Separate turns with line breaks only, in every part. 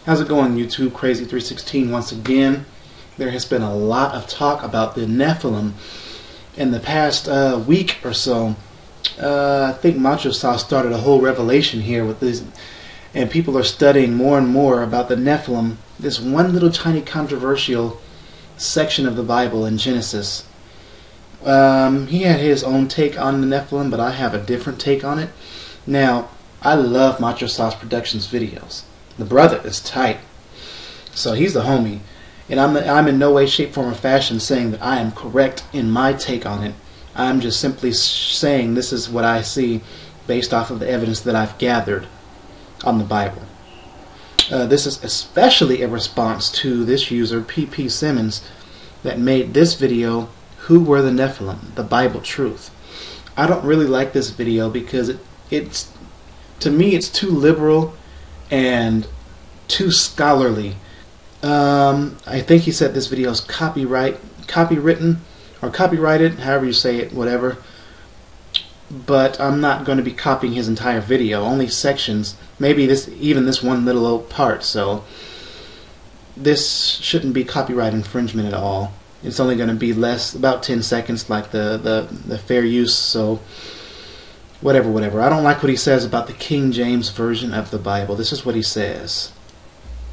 How's it going, YouTube? Crazy316 once again. There has been a lot of talk about the Nephilim in the past week or so. I think Macho Sauce started a whole revelation here with this, and people are studying more and more about the Nephilim, this one little tiny controversial section of the Bible in Genesis. He had his own take on the Nephilim, but I have a different take on it. Now, I love Macho Sauce Productions videos. The brother is tight, so he's the homie, and I'm in no way, shape, form, or fashion saying that I am correct in my take on it. I'm just simply saying this is what I see based off of the evidence that I've gathered on the Bible. This is especially a response to this user, PP Simmons, that made this video, Who Were the Nephilim? The Bible Truth. I don't really like this video because it's to me it's too liberal and too scholarly. I think he said this video is copywritten, or copyrighted, however you say it, whatever. But I'm not going to be copying his entire video, only sections, maybe even this one little old part, so this shouldn't be copyright infringement at all. It's only going to be about 10 seconds like the fair use, so whatever. I don't like what he says about the King James Version of the Bible. This is what he says.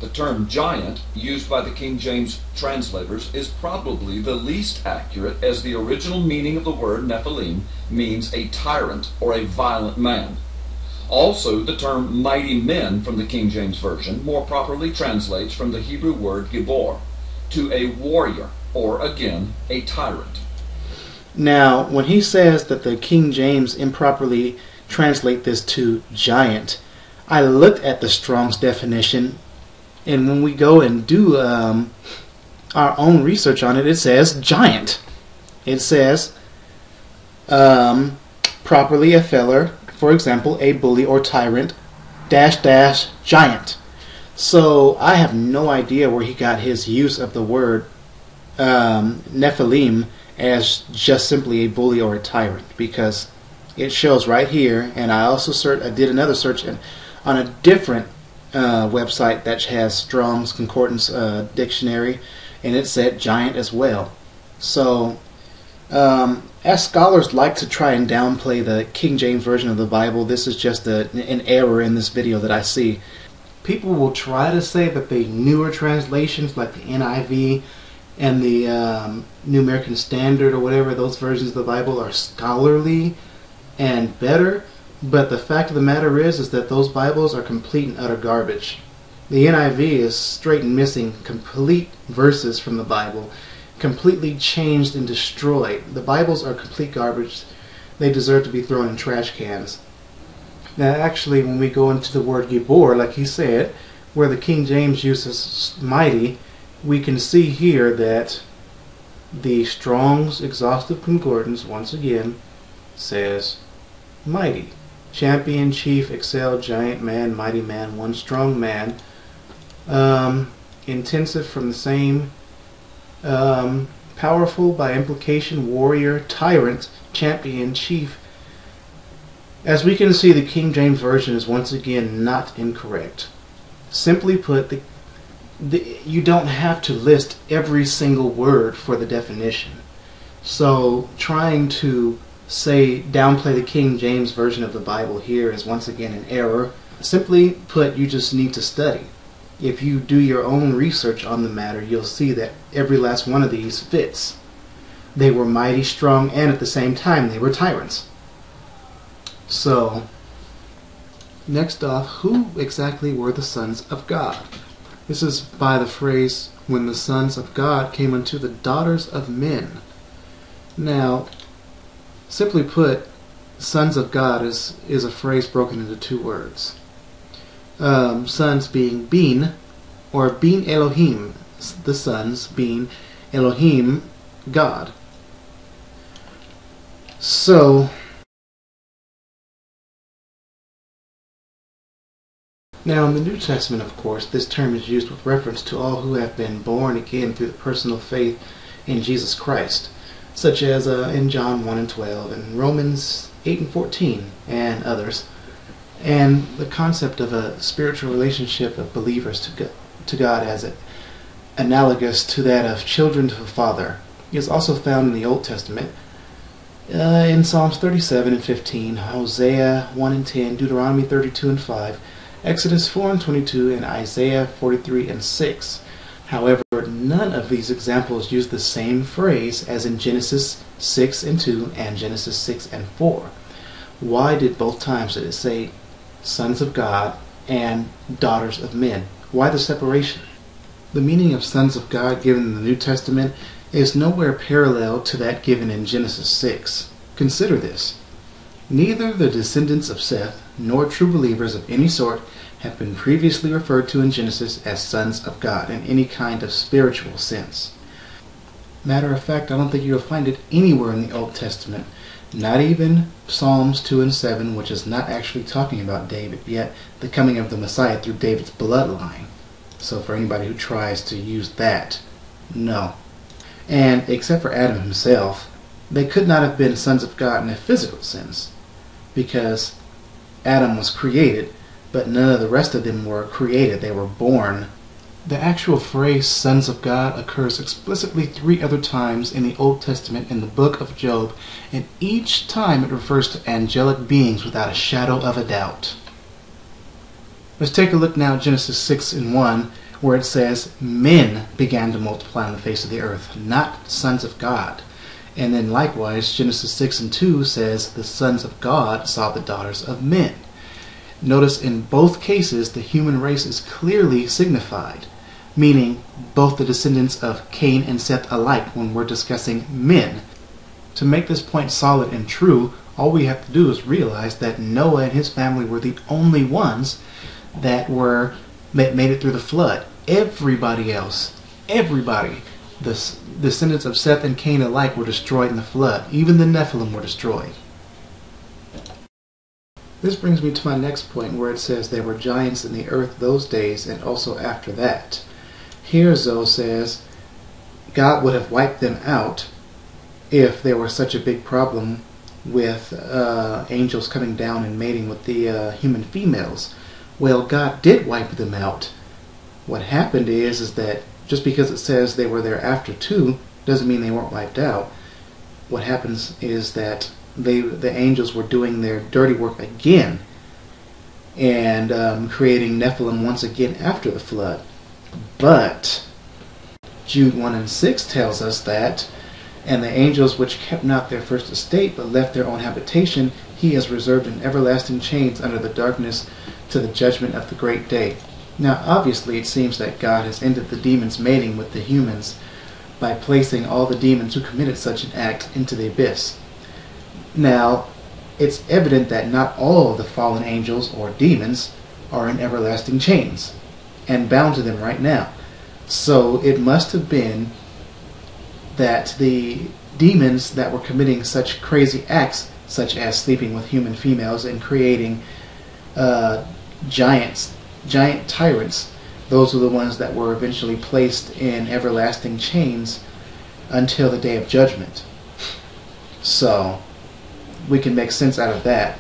The term giant, used by the King James translators, is probably the least accurate, as the original meaning of the word Nephilim means a tyrant or a violent man. Also, the term mighty men from the King James Version more properly translates from the Hebrew word gibor to a warrior, or again, a tyrant.
Now, when he says that the King James improperly translate this to giant, I looked at the Strong's definition, and when we go and do our own research on it, it says giant. It says properly a feller, for example, a bully or tyrant, -- giant. So I have no idea where he got his use of the word Nephilim as just simply a bully or a tyrant, because it shows right here, and I also I did another search on a different website that has Strong's Concordance dictionary, and it said giant as well. So as scholars like to try and downplay the King James Version of the Bible, this is just an error in this video that I see. People will try to say that the newer translations like the NIV and the New American Standard or whatever, those versions of the Bible are scholarly and better, but the fact of the matter is that those Bibles are complete and utter garbage. The NIV is straight and missing complete verses from the Bible, completely changed and destroyed. The Bibles are complete garbage. They deserve to be thrown in trash cans. Now actually, when we go into the word gibor, like he said, where the King James uses mighty, we can see here that the Strong's Exhaustive Concordance once again says mighty. Champion, chief, excel, giant, man, mighty man, one strong man. Intensive from the same. Powerful by implication, warrior, tyrant, champion, chief. As we can see, the King James Version is once again not incorrect. Simply put, you don't have to list every single word for the definition. So trying to downplay the King James Version of the Bible here is once again an error. Simply put, you just need to study. If you do your own research on the matter, you'll see that every last one of these fits. They were mighty, strong, and at the same time they were tyrants. So, next off, who exactly were the sons of God? This is by the phrase, when the sons of God came unto the daughters of men. Now, simply put, sons of God is a phrase broken into two words. Sons being Bin, or Bin Elohim, the sons being Elohim, God. So, now in the New Testament, of course, this term is used with reference to all who have been born again through the personal faith in Jesus Christ, such as in John 1 and 12, and Romans 8 and 14, and others. And the concept of a spiritual relationship of believers to God as analogous to that of children to a father. It is also found in the Old Testament, in Psalms 37 and 15, Hosea 1 and 10, Deuteronomy 32 and 5, Exodus 4 and 22, and Isaiah 43 and 6. However, none of these examples use the same phrase as in Genesis 6 and 2 and Genesis 6 and 4. Why did both times did it say sons of God and daughters of men? Why the separation? The meaning of sons of God given in the New Testament is nowhere parallel to that given in Genesis 6. Consider this. Neither the descendants of Seth nor true believers of any sort have been previously referred to in Genesis as sons of God in any kind of spiritual sense. Matter of fact, I don't think you'll find it anywhere in the Old Testament, not even Psalms 2 and 7, which is not actually talking about David, yet the coming of the Messiah through David's bloodline. So for anybody who tries to use that, no. And except for Adam himself, they could not have been sons of God in a physical sense, because Adam was created, but none of the rest of them were created. They were born. The actual phrase sons of God occurs explicitly 3 other times in the Old Testament in the book of Job, and each time it refers to angelic beings without a shadow of a doubt. Let's take a look now at Genesis 6 and 1, where it says men began to multiply on the face of the earth, not sons of God. And then likewise, Genesis 6 and 2 says the sons of God saw the daughters of men. Notice in both cases the human race is clearly signified, meaning both the descendants of Cain and Seth alike when we're discussing men. To make this point solid and true, all we have to do is realize that Noah and his family were the only ones that made it through the flood. Everybody else, the descendants of Seth and Cain alike were destroyed in the flood. Even the Nephilim were destroyed. This brings me to my next point, where it says there were giants in the earth those days and also after that. Here Zoe says God would have wiped them out if there were such a big problem with angels coming down and mating with the human females. Well, God did wipe them out. What happened is that just because it says they were there after 2 doesn't mean they weren't wiped out. What happens is that the angels were doing their dirty work again and creating Nephilim once again after the flood. But Jude 1 and 6 tells us that, and the angels which kept not their first estate but left their own habitation, he has reserved in everlasting chains under the darkness to the judgment of the great day. Now obviously it seems that God has ended the demons mating with the humans by placing all the demons who committed such an act into the abyss. Now it's evident that not all of the fallen angels or demons are in everlasting chains and bound to them right now. So it must have been that the demons that were committing such crazy acts, such as sleeping with human females and creating giant tyrants, those are the ones that were eventually placed in everlasting chains until the day of judgment. So we can make sense out of that.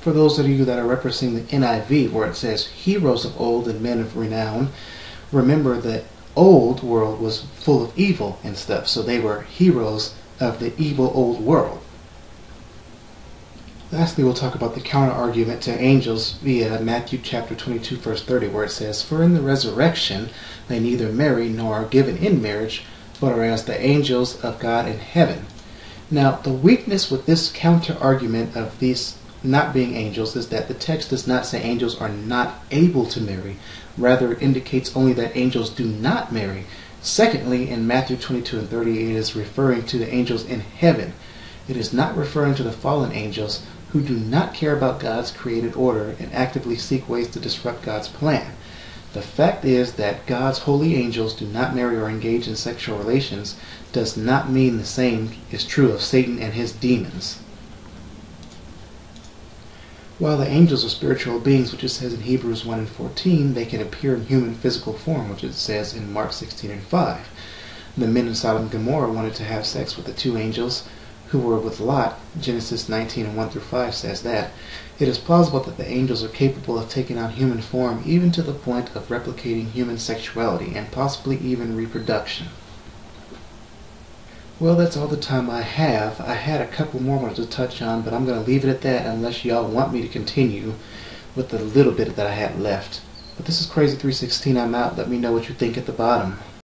For those of you that are referencing the NIV, where it says heroes of old and men of renown, remember that old world was full of evil and stuff, so they were heroes of the evil old world. Lastly, we'll talk about the counter-argument to angels via Matthew chapter 22, verse 30, where it says, "For in the resurrection they neither marry nor are given in marriage, but are as the angels of God in heaven." Now, the weakness with this counter-argument of these not being angels is that the text does not say angels are not able to marry. Rather, it indicates only that angels do not marry. Secondly, in Matthew 22 and 30, it is referring to the angels in heaven. It is not referring to the fallen angels who do not care about God's created order and actively seek ways to disrupt God's plan. The fact is that God's holy angels do not marry or engage in sexual relations does not mean the same is true of Satan and his demons. While the angels are spiritual beings, which it says in Hebrews 1 and 14, they can appear in human physical form, which it says in Mark 16 and 5. The men in Sodom and Gomorrah wanted to have sex with the 2 angels who were with Lot. Genesis 19 and 1 through 5 says that. It is plausible that the angels are capable of taking on human form, even to the point of replicating human sexuality, and possibly even reproduction. Well, that's all the time I have. I had a couple more I wanted to touch on, but I'm going to leave it at that unless y'all want me to continue with the little bit that I had left. But this is Crazy 316. I'm out. Let me know what you think at the bottom.